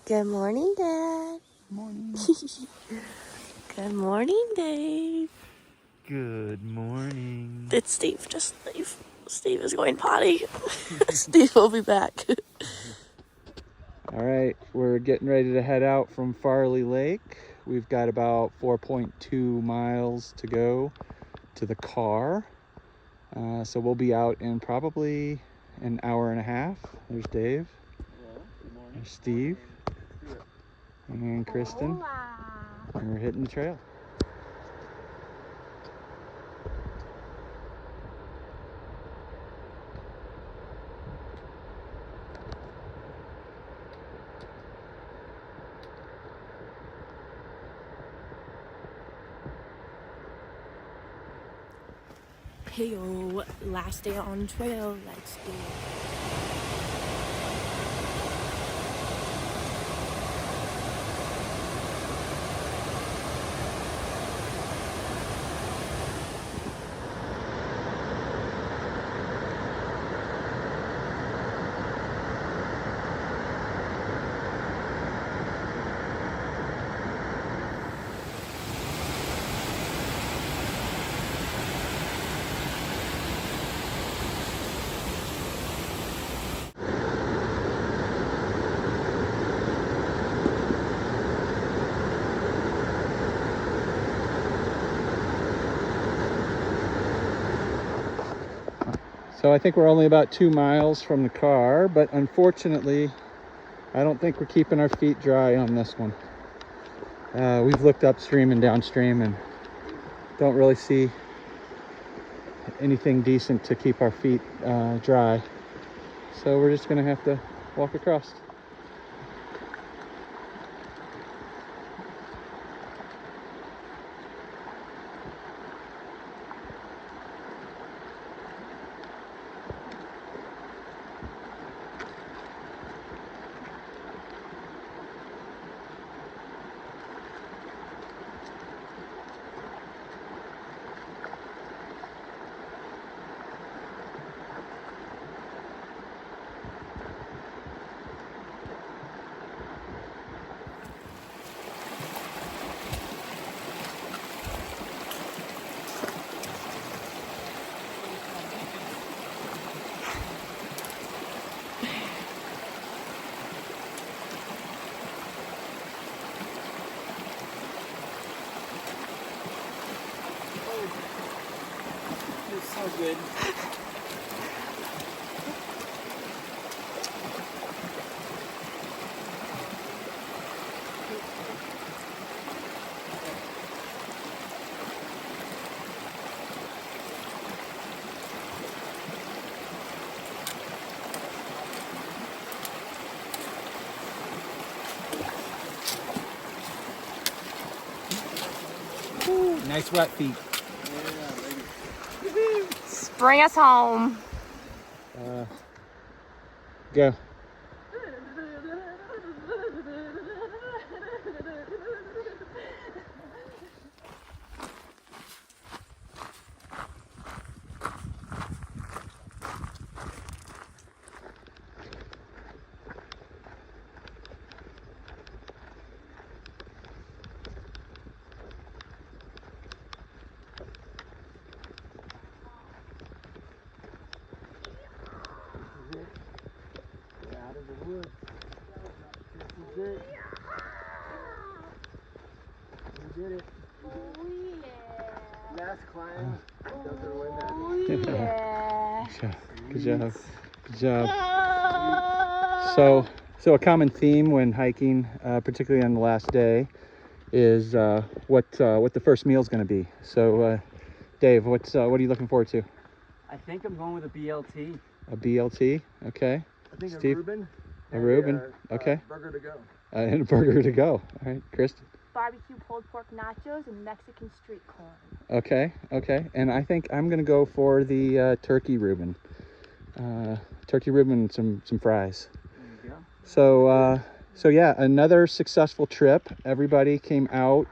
Good morning, Dad. Morning. Good morning, Dave. Good morning. Did Steve just leave? Steve is going potty. Steve will be back. All right, we're getting ready to head out from Farley Lake. We've got about 4.2 miles to go to the car. So we'll be out in probably an hour and a half. There's Dave. Hello, good morning. There's Steve. And Kristen. Hola. And we're hitting the trail. Hey yo, last day on trail. Let's do it. So I think we're only about 2 miles from the car, but unfortunately, I don't think we're keeping our feet dry on this one. We've looked upstream and downstream and don't really see anything decent to keep our feet dry. So we're just gonna have to walk across. It's so good. Nice wet feet. Yeah, baby. Bring us home. Go. Out of the woods. This is it. We did it. Last climb. Doesn't win that. Yeah. Good job. Good job. So a common theme when hiking, particularly on the last day, is what the first meal is going to be. So, Dave, what are you looking forward to? I think I'm going with a BLT. A BLT, okay. I think Steve? a Reuben. A Reuben, okay. Burger to go. And a burger to go. All right, Kristen. Barbecue pulled pork nachos and Mexican street corn. Okay, okay. And I think I'm gonna go for the turkey Reuben. Turkey Reuben and some fries. There you go. So yeah, another successful trip. Everybody came out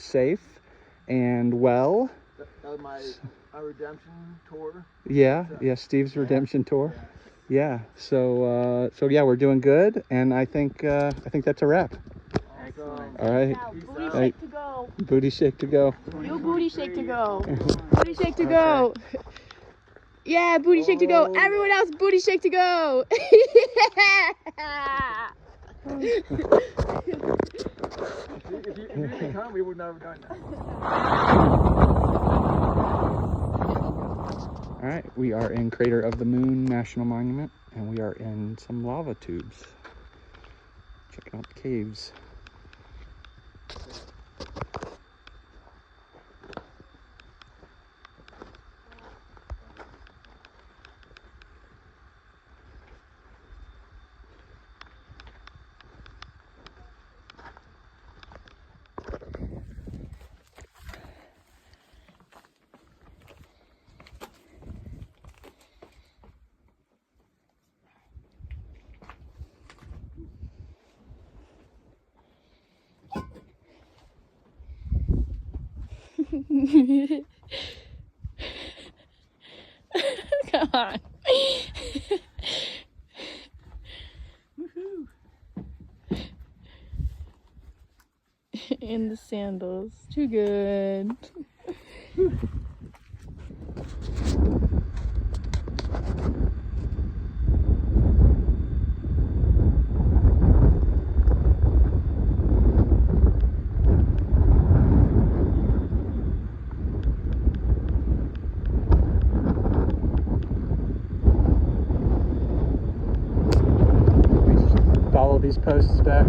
safe and well. That was my redemption tour. Yeah, Steve's redemption tour. Yeah. So yeah, we're doing good, and I think that's a wrap. Excellent. All right. Now, Peace booty out. shake to go. Booty shake to go. You booty shake to go. 21. Booty shake to go. Yeah, booty shake to go. Oh, Everyone else, booty shake to go. If you didn't come, we would not have done that. All right, we are in Crater of the Moon National Monument, and we are in some lava tubes. Checking out the caves. Come on. In the sandals. Too good. Follow these posts back.